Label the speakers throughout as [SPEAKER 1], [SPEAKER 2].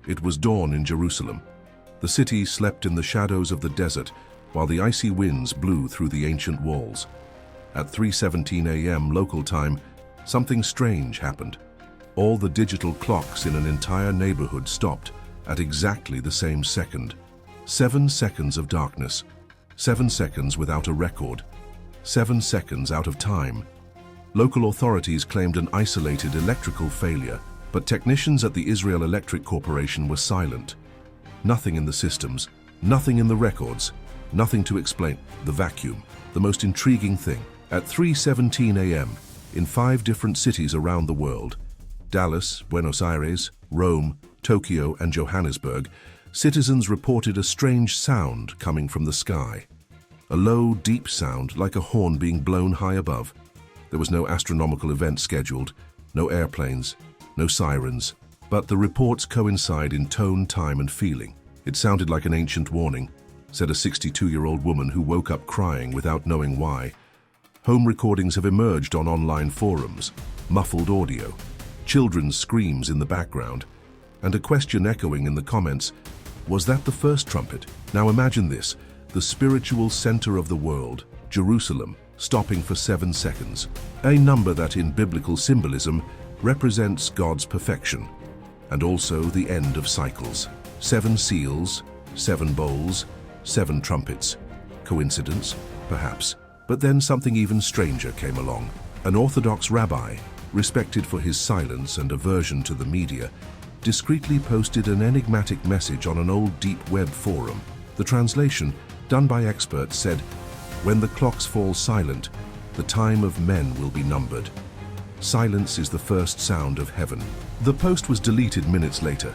[SPEAKER 1] It was dawn in Jerusalem. The city slept in the shadows of the desert while the icy winds blew through the ancient walls. At 3:17 a.m. local time, something strange happened. All the digital clocks in an entire neighborhood stopped at exactly the same second. 7 seconds of darkness. 7 seconds without a record. 7 seconds out of time. Local authorities claimed an isolated electrical failure, but technicians at the Israel Electric Corporation were silent. Nothing in the systems, nothing in the records, nothing to explain the vacuum. The most intriguing thing, at 3:17 a.m., in 5 different cities around the world, Dallas, Buenos Aires, Rome, Tokyo, and Johannesburg, citizens reported a strange sound coming from the sky. A low, deep sound like a horn being blown high above. There was no astronomical event scheduled, no airplanes, no sirens, but the reports coincide in tone, time, and feeling. It sounded like an ancient warning, said a 62-year-old woman who woke up crying without knowing why. Home recordings have emerged on online forums, muffled audio, children's screams in the background, and a question echoing in the comments, was that the first trumpet? Now imagine this, the spiritual center of the world, Jerusalem, stopping for 7 seconds, a number that in biblical symbolism represents God's perfection, and also the end of cycles. 7 seals, 7 bowls, 7 trumpets. Coincidence? Perhaps. But then something even stranger came along. An Orthodox rabbi, respected for his silence and aversion to the media, discreetly posted an enigmatic message on an old deep web forum. The translation, done by experts, said, "When the clocks fall silent, the time of men will be numbered. Silence is the first sound of heaven." The post was deleted minutes later,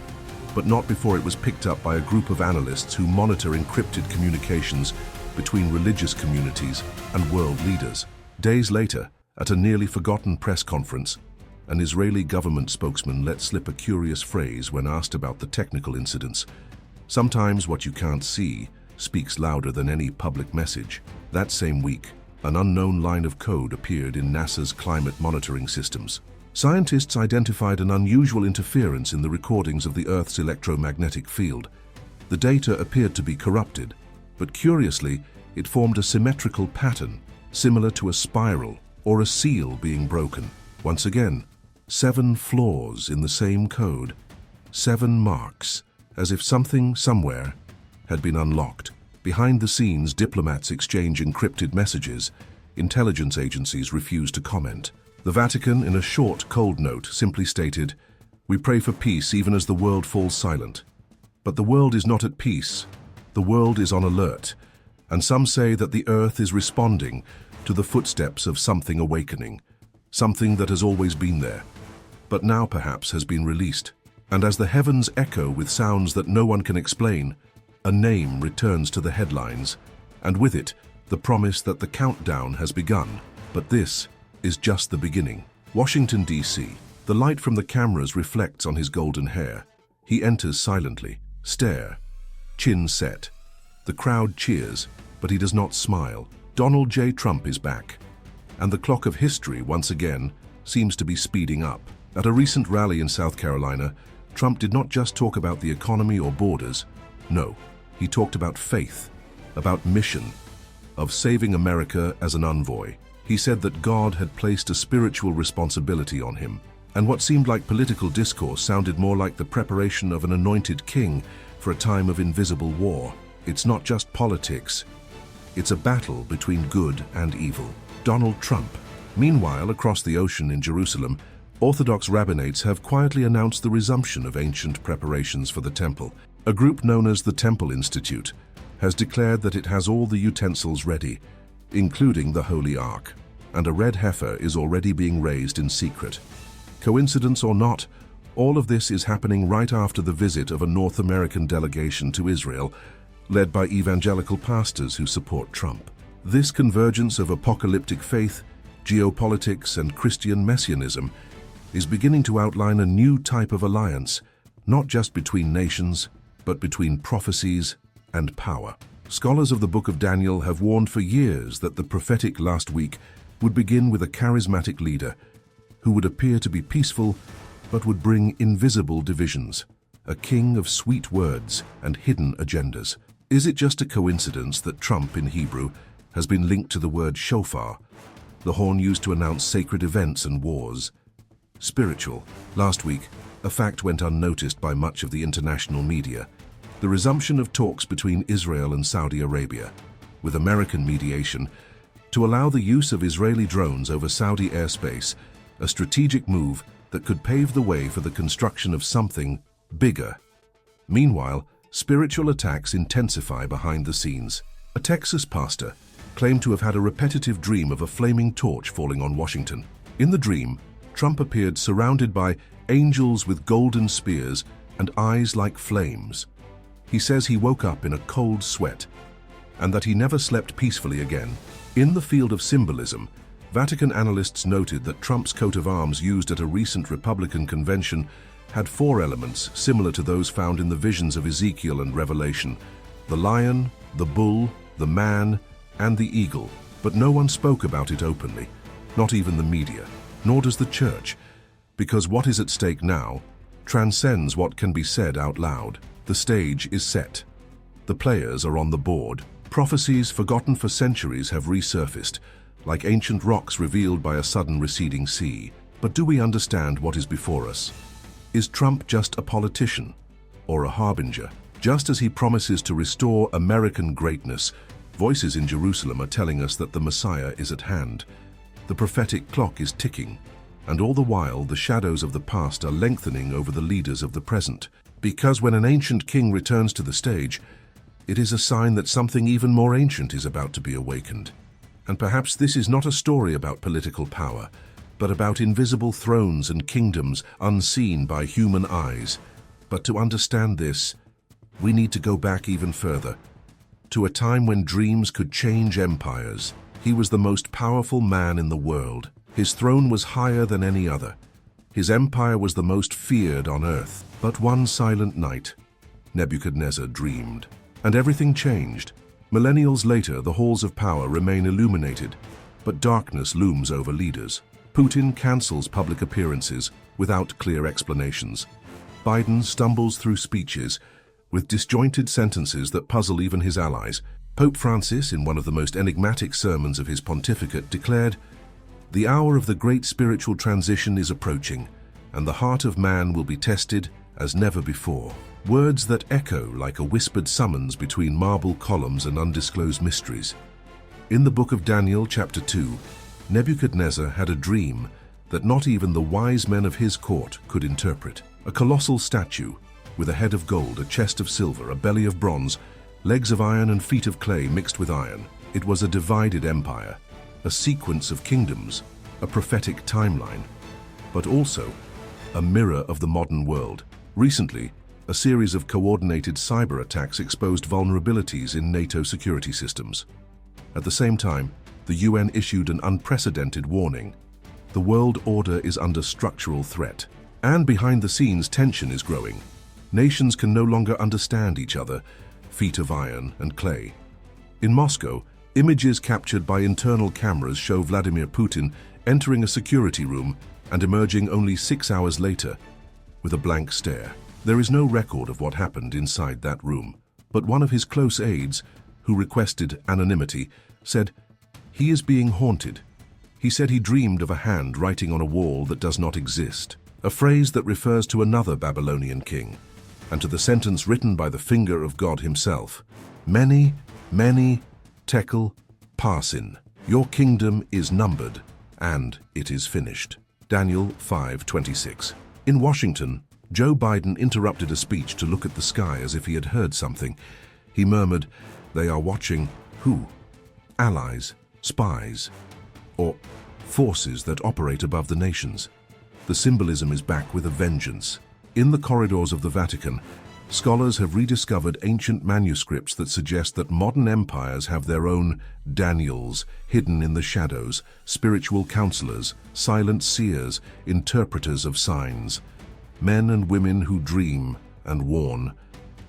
[SPEAKER 1] but not before it was picked up by a group of analysts who monitor encrypted communications between religious communities and world leaders. Days later, at a nearly forgotten press conference, an Israeli government spokesman let slip a curious phrase when asked about the technical incidents. Sometimes what you can't see speaks louder than any public message. That same week, an unknown line of code appeared in NASA's climate monitoring systems. Scientists identified an unusual interference in the recordings of the Earth's electromagnetic field. The data appeared to be corrupted, but curiously, it formed a symmetrical pattern, similar to a spiral or a seal being broken. Once again, 7 flaws in the same code, 7 marks, as if something, somewhere, had been unlocked. Behind the scenes, diplomats exchange encrypted messages. Intelligence agencies refuse to comment. The Vatican, in a short, cold note, simply stated, "We pray for peace even as the world falls silent." But the world is not at peace. The world is on alert, and some say that the earth is responding to the footsteps of something awakening, something that has always been there, but now perhaps has been released. And as the heavens echo with sounds that no one can explain, a name returns to the headlines, and with it, the promise that the countdown has begun. But this is just the beginning. Washington, D.C. The light from the cameras reflects on his golden hair. He enters silently, stare, chin set. The crowd cheers, but he does not smile. Donald J. Trump is back, and the clock of history, once again, seems to be speeding up. At a recent rally in South Carolina, Trump did not just talk about the economy or borders. No, he talked about faith, about mission, of saving America as an envoy. He said that God had placed a spiritual responsibility on him, and what seemed like political discourse sounded more like the preparation of an anointed king for a time of invisible war. It's not just politics. It's a battle between good and evil. Donald Trump. Meanwhile, across the ocean in Jerusalem, Orthodox rabbinates have quietly announced the resumption of ancient preparations for the temple. A group known as the Temple Institute has declared that it has all the utensils ready, including the Holy Ark, and a red heifer is already being raised in secret. Coincidence or not, all of this is happening right after the visit of a North American delegation to Israel, led by evangelical pastors who support Trump. This convergence of apocalyptic faith, geopolitics, and Christian messianism is beginning to outline a new type of alliance, not just between nations, but between prophecies and power. Scholars of the Book of Daniel have warned for years that the prophetic last week would begin with a charismatic leader who would appear to be peaceful but would bring invisible divisions. a king of sweet words and hidden agendas. Is it just a coincidence that Trump in Hebrew has been linked to the word shofar, the horn used to announce sacred events and wars? Spiritual. Last week, a fact went unnoticed by much of the international media: the resumption of talks between Israel and Saudi Arabia, with American mediation, to allow the use of Israeli drones over Saudi airspace, a strategic move that could pave the way for the construction of something bigger. Meanwhile, spiritual attacks intensify behind the scenes. A Texas pastor claimed to have had a repetitive dream of a flaming torch falling on Washington. In the dream, Trump appeared surrounded by angels with golden spears and eyes like flames. He says he woke up in a cold sweat and that he never slept peacefully again. In the field of symbolism, Vatican analysts noted that Trump's coat of arms used at a recent Republican convention had 4 elements similar to those found in the visions of Ezekiel and Revelation: the lion, the bull, the man, and the eagle. But no one spoke about it openly, not even the media, nor does the church, because what is at stake now transcends what can be said out loud. The stage is set. The players are on the board. Prophecies forgotten for centuries have resurfaced, like ancient rocks revealed by a sudden receding sea. But do we understand what is before us? Is Trump just a politician or a harbinger? Just as he promises to restore American greatness, voices in Jerusalem are telling us that the Messiah is at hand. The prophetic clock is ticking, and all the while the shadows of the past are lengthening over the leaders of the present. Because when an ancient king returns to the stage, it is a sign that something even more ancient is about to be awakened. And perhaps this is not a story about political power, but about invisible thrones and kingdoms unseen by human eyes. But to understand this, we need to go back even further, to a time when dreams could change empires. He was the most powerful man in the world. His throne was higher than any other. His empire was the most feared on earth. But one silent night, Nebuchadnezzar dreamed, and everything changed. Millennials later, the halls of power remain illuminated, but darkness looms over leaders. Putin cancels public appearances without clear explanations. Biden stumbles through speeches with disjointed sentences that puzzle even his allies. Pope Francis, in one of the most enigmatic sermons of his pontificate, declared, "The hour of the great spiritual transition is approaching, and the heart of man will be tested as never before." Words that echo like a whispered summons between marble columns and undisclosed mysteries. In the book of Daniel, chapter 2, Nebuchadnezzar had a dream that not even the wise men of his court could interpret. A colossal statue, with a head of gold, a chest of silver, a belly of bronze, legs of iron and feet of clay mixed with iron. It was a divided empire, a sequence of kingdoms, a prophetic timeline, but also a mirror of the modern world. Recently, a series of coordinated cyber attacks exposed vulnerabilities in NATO security systems. At the same time, the UN issued an unprecedented warning. The world order is under structural threat. And behind the scenes, tension is growing. Nations can no longer understand each other, feet of iron and clay. In Moscow, images captured by internal cameras show Vladimir Putin entering a security room and emerging only 6 hours later with a blank stare. There is no record of what happened inside that room, but one of his close aides, who requested anonymity, said, "He is being haunted." He said he dreamed of a hand writing on a wall that does not exist, a phrase that refers to another Babylonian king, and to the sentence written by the finger of God himself: "Many, many, tekel, parsin. Your kingdom is numbered, and it is finished." Daniel 5:26. In Washington, Joe Biden interrupted a speech to look at the sky as if he had heard something. He murmured, "They are watching who? Allies, spies, or forces that operate above the nations." The symbolism is back with a vengeance. In the corridors of the Vatican, scholars have rediscovered ancient manuscripts that suggest that modern empires have their own Daniels hidden in the shadows, spiritual counselors, silent seers, interpreters of signs, men and women who dream and warn,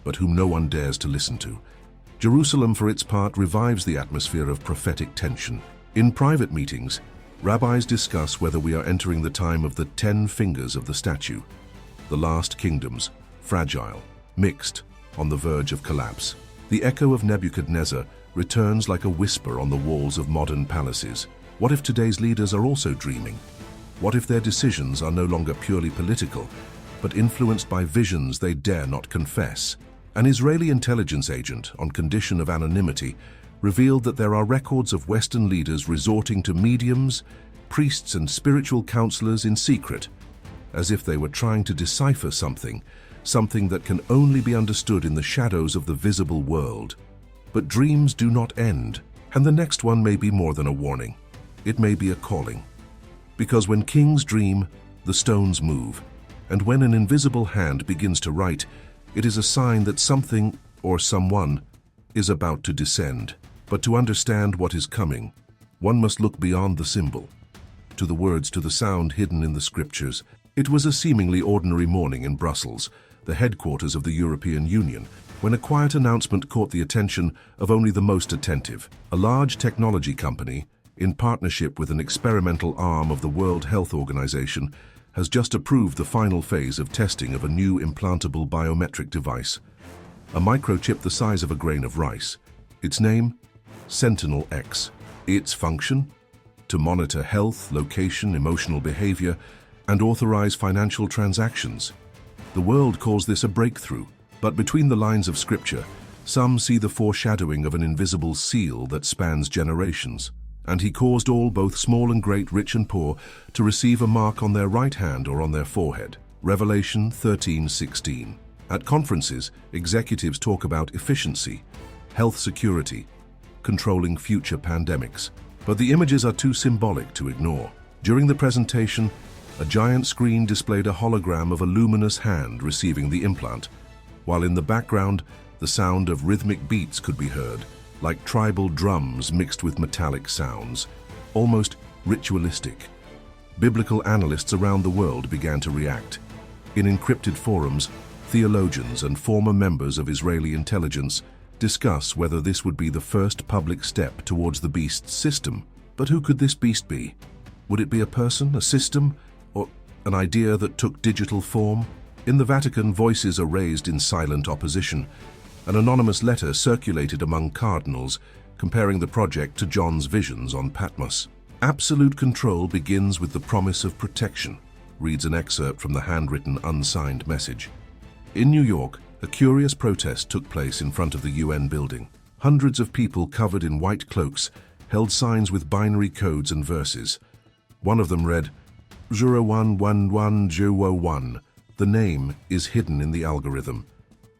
[SPEAKER 1] but whom no one dares to listen to. Jerusalem, for its part, revives the atmosphere of prophetic tension. In private meetings, rabbis discuss whether we are entering the time of the 10 fingers of the statue, the last kingdoms, fragile, mixed, on the verge of collapse. The echo of Nebuchadnezzar returns like a whisper on the walls of modern palaces. What if today's leaders are also dreaming? What if their decisions are no longer purely political, but influenced by visions they dare not confess? An Israeli intelligence agent, on condition of anonymity, revealed that there are records of Western leaders resorting to mediums, priests and spiritual counselors in secret, as if they were trying to decipher something that can only be understood in the shadows of the visible world. But dreams do not end, and the next one may be more than a warning. It may be a calling. Because when kings dream, the stones move, and when an invisible hand begins to write, it is a sign that something or someone is about to descend. But to understand what is coming, one must look beyond the symbol, to the words, to the sound hidden in the scriptures. It was a seemingly ordinary morning in Brussels, the headquarters of the European Union, when a quiet announcement caught the attention of only the most attentive. A large technology company, in partnership with an experimental arm of the World Health Organization, has just approved the final phase of testing of a new implantable biometric device, a microchip the size of a grain of rice. Its name? Sentinel-X. Its function? To monitor health, location, emotional behavior, and authorize financial transactions. The world calls this a breakthrough, but between the lines of scripture, some see the foreshadowing of an invisible seal that spans generations. And he caused all, both small and great, rich and poor, to receive a mark on their right hand or on their forehead. Revelation 13:16. At conferences, executives talk about efficiency, health security, controlling future pandemics. But the images are too symbolic to ignore. During the presentation, a giant screen displayed a hologram of a luminous hand receiving the implant, while in the background, the sound of rhythmic beats could be heard, like tribal drums mixed with metallic sounds, almost ritualistic. Biblical analysts around the world began to react. In encrypted forums, theologians and former members of Israeli intelligence discuss whether this would be the first public step towards the beast's system. But who could this beast be? Would it be a person, a system, or an idea that took digital form? In the Vatican, voices are raised in silent opposition. An anonymous letter circulated among cardinals, comparing the project to John's visions on Patmos. Absolute control begins with the promise of protection, reads an excerpt from the handwritten, unsigned message. In New York, a curious protest took place in front of the UN building. Hundreds of people covered in white cloaks held signs with binary codes and verses. One of them read, 011101. The name is hidden in the algorithm.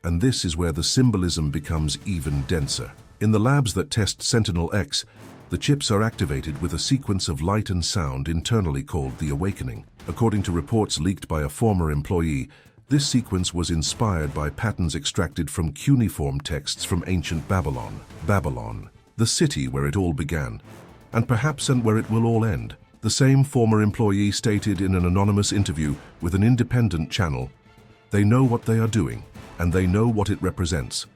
[SPEAKER 1] And this is where the symbolism becomes even denser. In the labs that test Sentinel-X, the chips are activated with a sequence of light and sound internally called the Awakening. According to reports leaked by a former employee, this sequence was inspired by patterns extracted from cuneiform texts from ancient Babylon. Babylon, the city where it all began, and perhaps where it will all end. The same former employee stated in an anonymous interview with an independent channel, "They know what they are doing, and they know what it represents,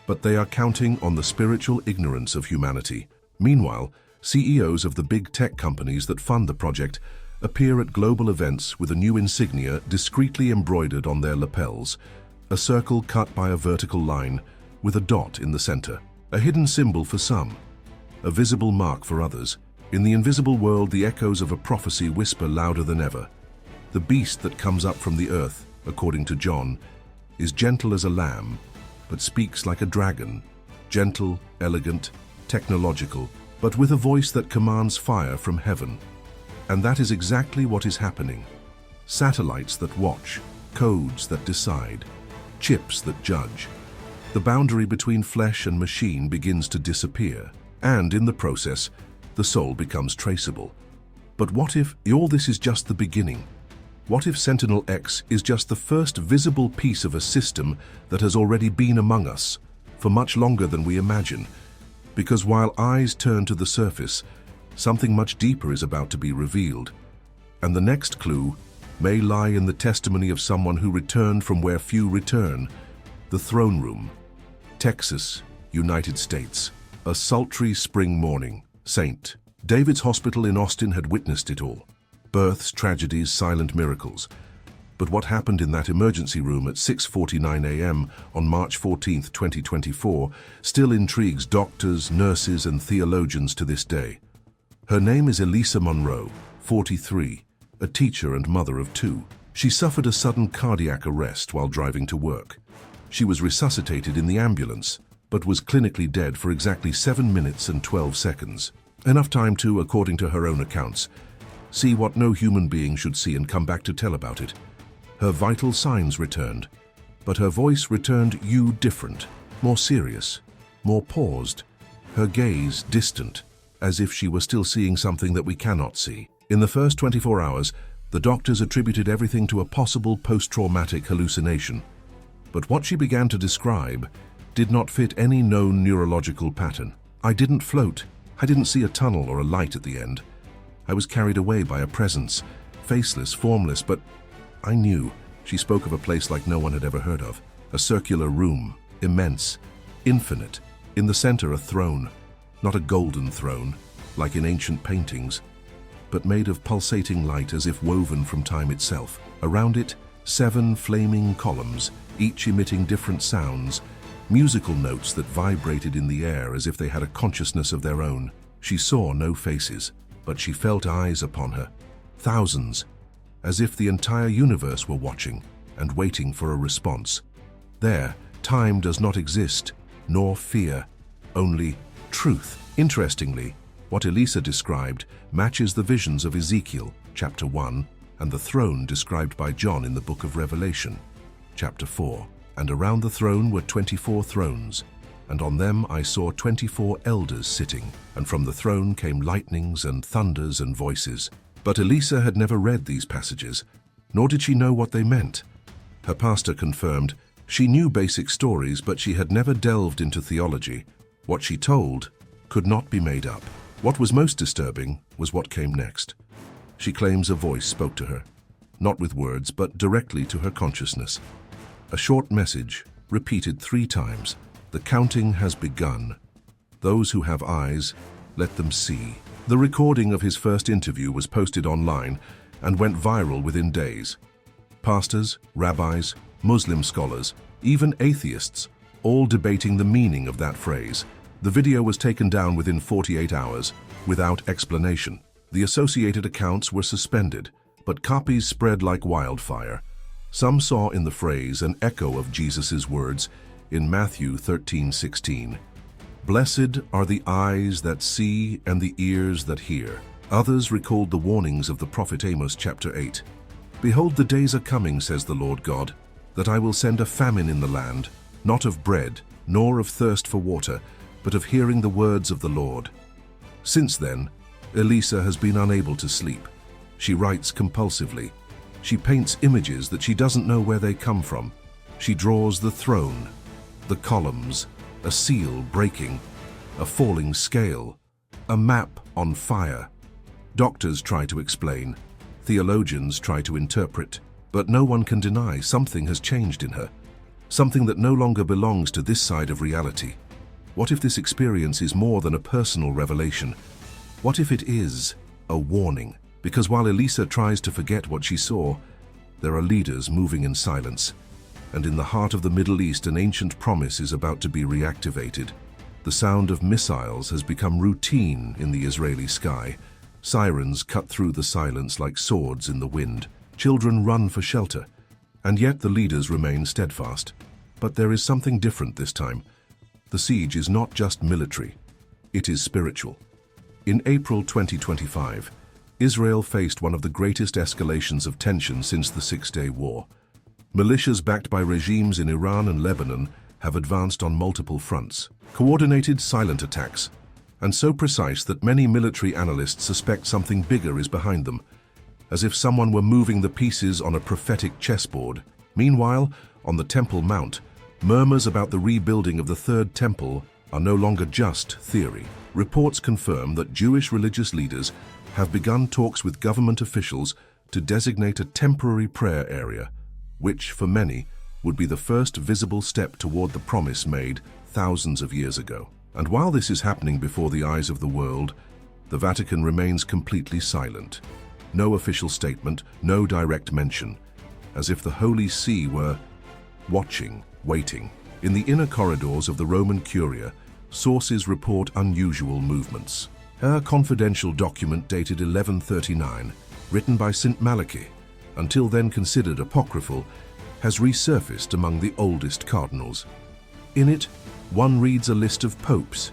[SPEAKER 1] but they are counting on the spiritual ignorance of humanity." Meanwhile, CEOs of the big tech companies that fund the project appear at global events with a new insignia discreetly embroidered on their lapels, a circle cut by a vertical line with a dot in the center, a hidden symbol for some, a visible mark for others. In the invisible world, the echoes of a prophecy whisper louder than ever. The beast that comes up from the earth, according to John, is gentle as a lamb, but speaks like a dragon, gentle, elegant, technological, but with a voice that commands fire from heaven. And that is exactly what is happening. Satellites that watch, codes that decide, chips that judge. The boundary between flesh and machine begins to disappear, and in the process, the soul becomes traceable. But what if all this is just the beginning? What if Sentinel-X is just the first visible piece of a system that has already been among us for much longer than we imagine? Because while eyes turn to the surface, something much deeper is about to be revealed. And the next clue may lie in the testimony of someone who returned from where few return, the throne room. Texas, United States. A sultry spring morning. St. David's Hospital in Austin had witnessed it all. Births, tragedies, silent miracles. But what happened in that emergency room at 6:49 a.m. on March 14, 2024, still intrigues doctors, nurses, and theologians to this day. Her name is Elisa Monroe, 43, a teacher and mother of 2. She suffered a sudden cardiac arrest while driving to work. She was resuscitated in the ambulance, but was clinically dead for exactly 7 minutes and 12 seconds. Enough time to, according to her own accounts, see what no human being should see and come back to tell about it. Her vital signs returned, but her voice returned different, more serious, more paused, her gaze distant, as if she were still seeing something that we cannot see. In the first 24 hours, the doctors attributed everything to a possible post-traumatic hallucination. But what she began to describe did not fit any known neurological pattern. I didn't float. I didn't see a tunnel or a light at the end. I was carried away by a presence, faceless, formless, but I knew. She spoke of a place like no one had ever heard of. A circular room, immense, infinite. In the center, a throne. Not a golden throne, like in ancient paintings, but made of pulsating light as if woven from time itself. Around it, 7 flaming columns, each emitting different sounds, musical notes that vibrated in the air as if they had a consciousness of their own. She saw no faces, but she felt eyes upon her. Thousands, as if the entire universe were watching and waiting for a response. There, time does not exist, nor fear, only truth. Interestingly, what Elisa described matches the visions of Ezekiel, chapter 1, and the throne described by John in the book of Revelation, chapter 4. And around the throne were 24 thrones, and on them I saw 24 elders sitting, and from the throne came lightnings and thunders and voices. But Elisa had never read these passages, nor did she know what they meant. Her pastor confirmed she knew basic stories, but she had never delved into theology. What she told could not be made up. What was most disturbing was what came next. She claims a voice spoke to her, not with words, but directly to her consciousness. A short message, repeated 3 times. The counting has begun. Those who have eyes, let them see. The recording of his first interview was posted online and went viral within days. Pastors, rabbis, Muslim scholars, even atheists, all debating the meaning of that phrase. The video was taken down within 48 hours, without explanation. The associated accounts were suspended, but copies spread like wildfire. Some saw in the phrase an echo of Jesus' words in Matthew 13:16. Blessed are the eyes that see and the ears that hear. Others recalled the warnings of the prophet Amos chapter 8. Behold, the days are coming, says the Lord God, that I will send a famine in the land, not of bread, nor of thirst for water, but of hearing the words of the Lord. Since then, Elisa has been unable to sleep. She writes compulsively. She paints images that she doesn't know where they come from. She draws the throne, the columns, a seal breaking, a falling scale, a map on fire. Doctors try to explain, theologians try to interpret, but no one can deny something has changed in her, something that no longer belongs to this side of reality. What if this experience is more than a personal revelation? What if it is a warning? Because while Elisa tries to forget what she saw, there are leaders moving in silence. And in the heart of the Middle East, an ancient promise is about to be reactivated. The sound of missiles has become routine in the Israeli sky. Sirens cut through the silence like swords in the wind. Children run for shelter. And yet the leaders remain steadfast. But there is something different this time. The siege is not just military. It is spiritual. In April 2025, Israel faced one of the greatest escalations of tension since the Six-Day War. Militias backed by regimes in Iran and Lebanon have advanced on multiple fronts. Coordinated, silent attacks, and so precise that many military analysts suspect something bigger is behind them, as if someone were moving the pieces on a prophetic chessboard. Meanwhile, on the Temple Mount, murmurs about the rebuilding of the Third Temple are no longer just theory. Reports confirm that Jewish religious leaders have begun talks with government officials to designate a temporary prayer area, which, for many, would be the first visible step toward the promise made thousands of years ago. And while this is happening before the eyes of the world, the Vatican remains completely silent. No official statement, no direct mention. as if the Holy See were watching, waiting. In the inner corridors of the Roman Curia, sources report unusual movements. A confidential document dated 1139, written by St. Malachi, until then considered apocryphal, has resurfaced among the oldest cardinals. In it, one reads a list of popes,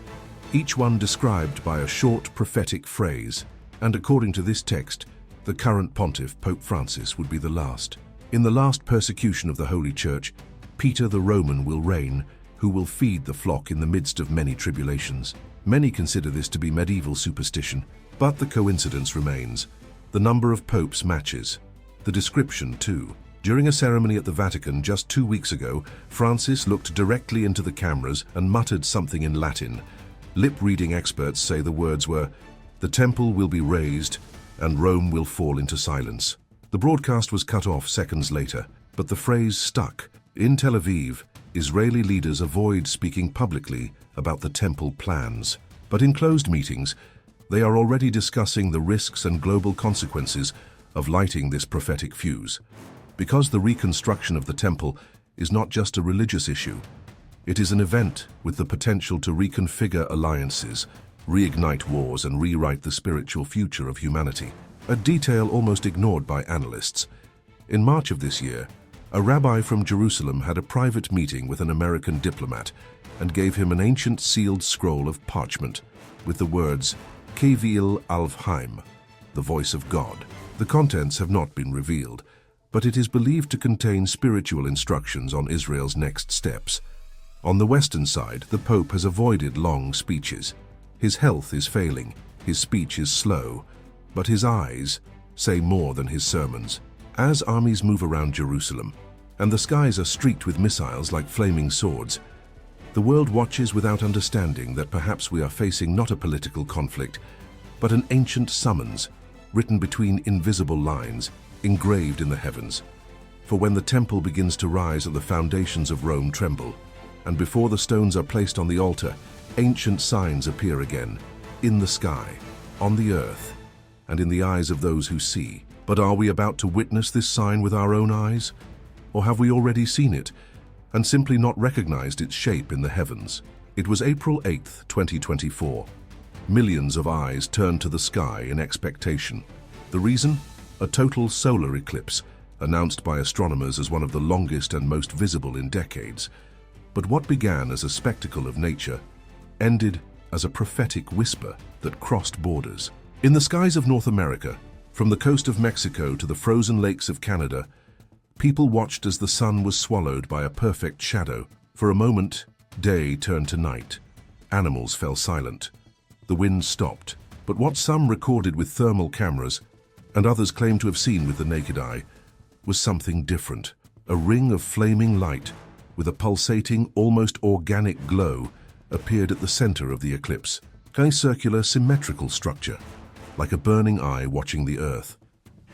[SPEAKER 1] each one described by a short prophetic phrase, and according to this text, the current pontiff, Pope Francis, would be the last. In the last persecution of the Holy Church, Peter the Roman will reign, who will feed the flock in the midst of many tribulations. Many consider this to be medieval superstition, but the coincidence remains. The number of popes matches. The description, too. During a ceremony at the Vatican just 2 weeks ago, Francis looked directly into the cameras and muttered something in Latin. Lip-reading experts say the words were, "The temple will be razed, and Rome will fall into silence." The broadcast was cut off seconds later, but the phrase stuck. In Tel Aviv, Israeli leaders avoid speaking publicly about the temple plans. But in closed meetings, they are already discussing the risks and global consequences of lighting this prophetic fuse. Because the reconstruction of the temple is not just a religious issue, it is an event with the potential to reconfigure alliances, reignite wars, and rewrite the spiritual future of humanity. A detail almost ignored by analysts. In March of this year, a rabbi from Jerusalem had a private meeting with an American diplomat and gave him an ancient sealed scroll of parchment with the words, Kevil Alvheim, the voice of God. The contents have not been revealed, but it is believed to contain spiritual instructions on Israel's next steps. On the Western side, the Pope has avoided long speeches. His health is failing, his speech is slow, but his eyes say more than his sermons. As armies move around Jerusalem, and the skies are streaked with missiles like flaming swords, the world watches without understanding that perhaps we are facing not a political conflict, but an ancient summons, written between invisible lines, engraved in the heavens. For when the temple begins to rise and the foundations of Rome tremble, and before the stones are placed on the altar, ancient signs appear again, in the sky, on the earth, and in the eyes of those who see. But are we about to witness this sign with our own eyes? Or have we already seen it, and simply not recognized its shape in the heavens? It was April 8th, 2024. Millions of eyes turned to the sky in expectation. The reason? A total solar eclipse, announced by astronomers as one of the longest and most visible in decades. But what began as a spectacle of nature ended as a prophetic whisper that crossed borders. In the skies of North America, from the coast of Mexico to the frozen lakes of Canada, people watched as the sun was swallowed by a perfect shadow. For a moment, day turned to night. Animals fell silent. The wind stopped. But what some recorded with thermal cameras, and others claimed to have seen with the naked eye, was something different. A ring of flaming light, with a pulsating, almost organic glow, appeared at the center of the eclipse. A circular, symmetrical structure, like a burning eye watching the Earth.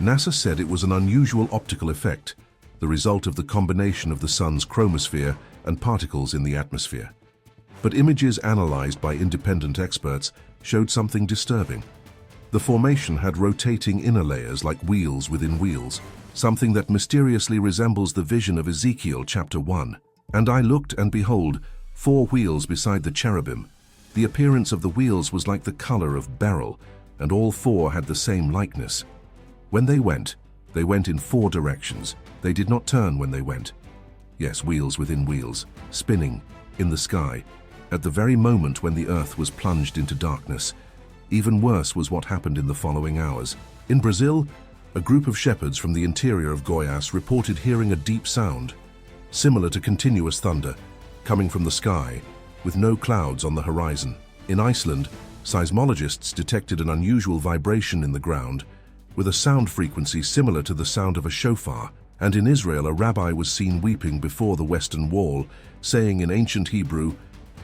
[SPEAKER 1] NASA said it was an unusual optical effect, the result of the combination of the sun's chromosphere and particles in the atmosphere. But images analyzed by independent experts showed something disturbing. The formation had rotating inner layers like wheels within wheels, something that mysteriously resembles the vision of Ezekiel chapter 1. And I looked, and behold, 4 wheels beside the cherubim. The appearance of the wheels was like the color of beryl, and all 4 had the same likeness. When they went in 4 directions. They did not turn when they went. Yes, wheels within wheels, spinning, in the sky, at the very moment when the earth was plunged into darkness. Even worse was what happened in the following hours. In Brazil, a group of shepherds from the interior of Goiás reported hearing a deep sound, similar to continuous thunder, coming from the sky, with no clouds on the horizon. In Iceland, seismologists detected an unusual vibration in the ground, with a sound frequency similar to the sound of a shofar. And in Israel, a rabbi was seen weeping before the Western Wall, saying in ancient Hebrew,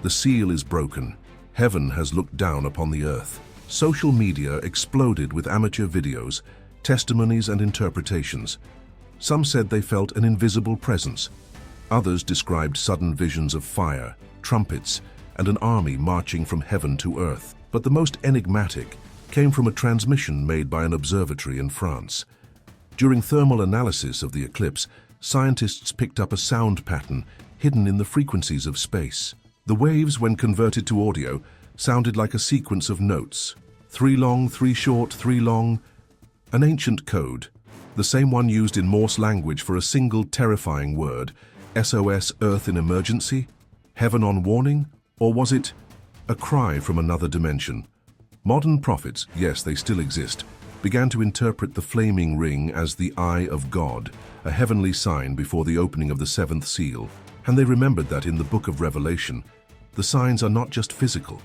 [SPEAKER 1] "The seal is broken. Heaven has looked down upon the earth." Social media exploded with amateur videos, testimonies, and interpretations. Some said they felt an invisible presence. Others described sudden visions of fire, trumpets, and an army marching from heaven to earth. But the most enigmatic came from a transmission made by an observatory in France. During thermal analysis of the eclipse, scientists picked up a sound pattern hidden in the frequencies of space. The waves, when converted to audio, sounded like a sequence of notes. 3 long, 3 short, 3 long. An ancient code, the same one used in Morse language for a single terrifying word. SOS, Earth in emergency? Heaven on warning? Or was it a cry from another dimension? Modern prophets, yes, they still exist, began to interpret the flaming ring as the eye of God, a heavenly sign before the opening of the 7th seal. And they remembered that in the book of Revelation, the signs are not just physical.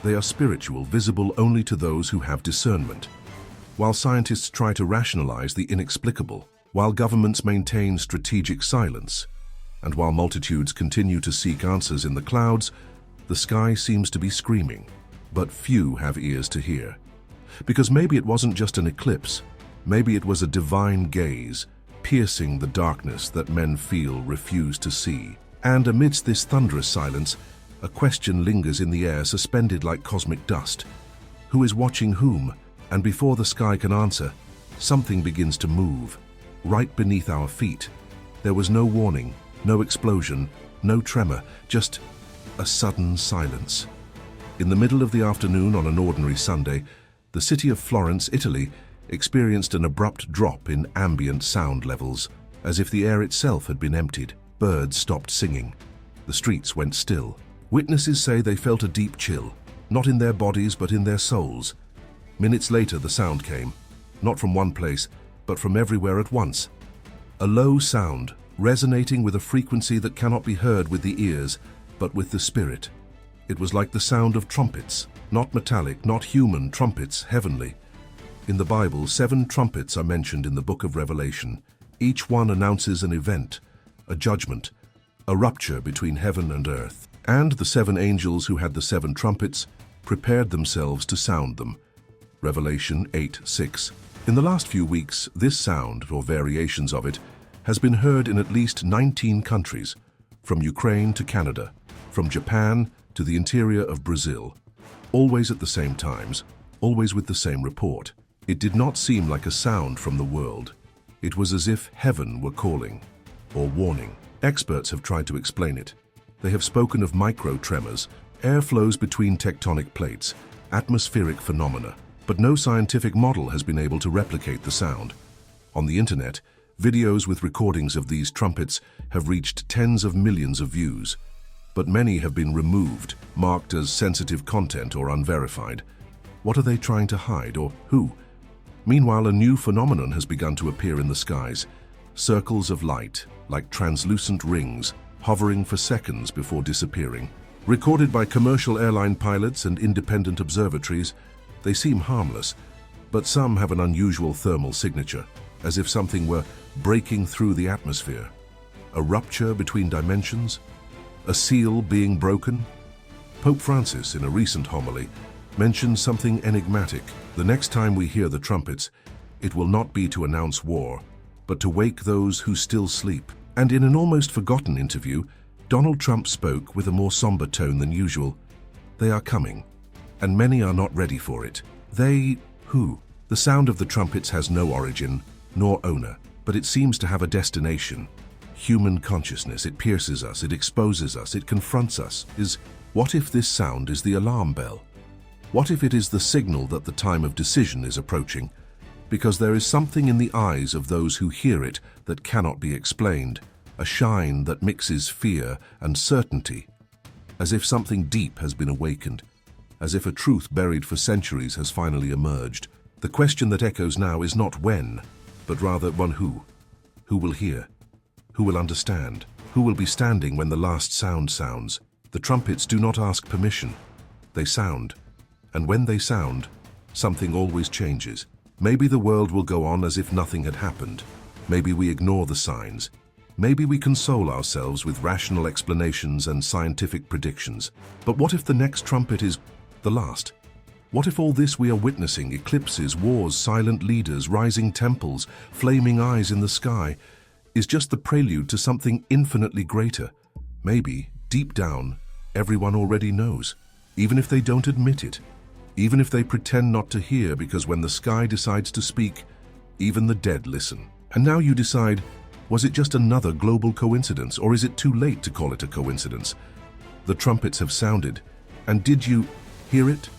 [SPEAKER 1] They are spiritual, visible only to those who have discernment. While scientists try to rationalize the inexplicable, while governments maintain strategic silence, and while multitudes continue to seek answers in the clouds, the sky seems to be screaming, but few have ears to hear. Because maybe it wasn't just an eclipse, maybe it was a divine gaze, piercing the darkness that men feel refuse to see. And amidst this thunderous silence, a question lingers in the air, suspended like cosmic dust. Who is watching whom? And before the sky can answer, something begins to move, right beneath our feet. There was no warning, no explosion, no tremor, just a sudden silence. In the middle of the afternoon on an ordinary Sunday, the city of Florence, Italy, experienced an abrupt drop in ambient sound levels, as if the air itself had been emptied. Birds stopped singing. The streets went still. Witnesses say they felt a deep chill, not in their bodies but in their souls. Minutes later the sound came, not from one place, but from everywhere at once. A low sound, resonating with a frequency that cannot be heard with the ears, but with the spirit. It was like the sound of trumpets, not metallic, not human, trumpets, heavenly. In the Bible, 7 trumpets are mentioned in the book of Revelation. Each one announces an event, a judgment, a rupture between heaven and earth. And the 7 angels who had the 7 trumpets prepared themselves to sound them. Revelation 8:6. In the last few weeks, this sound, or variations of it, has been heard in at least 19 countries, from Ukraine to Canada, from Japan to the interior of Brazil, always at the same times, always with the same report. It did not seem like a sound from the world. It was as if heaven were calling, or warning. Experts have tried to explain it. They have spoken of micro-tremors, air flows between tectonic plates, atmospheric phenomena, but no scientific model has been able to replicate the sound. On the internet, videos with recordings of these trumpets have reached tens of millions of views, but many have been removed, marked as sensitive content or unverified. What are they trying to hide, or who? Meanwhile, a new phenomenon has begun to appear in the skies. Circles of light, like translucent rings, hovering for seconds before disappearing. Recorded by commercial airline pilots and independent observatories, they seem harmless, but some have an unusual thermal signature, as if something were breaking through the atmosphere. A rupture between dimensions? A seal being broken? Pope Francis, in a recent homily, mentioned something enigmatic. The next time we hear the trumpets, it will not be to announce war, but to wake those who still sleep. And in an almost forgotten interview, Donald Trump spoke with a more somber tone than usual. They are coming, and many are not ready for it. They, who? The sound of the trumpets has no origin, nor owner, but it seems to have a destination. Human consciousness, it pierces us, it exposes us, it confronts us. What if this sound is the alarm bell? What if it is the signal that the time of decision is approaching? Because there is something in the eyes of those who hear it that cannot be explained, a shine that mixes fear and certainty, as if something deep has been awakened, as if a truth buried for centuries has finally emerged. The question that echoes now is not when, but rather one who. Who will hear? Who will understand? Who will be standing when the last sound sounds? The trumpets do not ask permission. They sound. And when they sound, something always changes. Maybe the world will go on as if nothing had happened. Maybe we ignore the signs. Maybe we console ourselves with rational explanations and scientific predictions. But what if the next trumpet is the last? What if all this we are witnessing, eclipses, wars, silent leaders, rising temples, flaming eyes in the sky, is just the prelude to something infinitely greater? Maybe, deep down, everyone already knows, even if they don't admit it. Even if they pretend not to hear, because when the sky decides to speak, Even the dead listen. And now you decide, was it just another global coincidence, or is it too late to call it a coincidence? The trumpets have sounded, and did you hear it?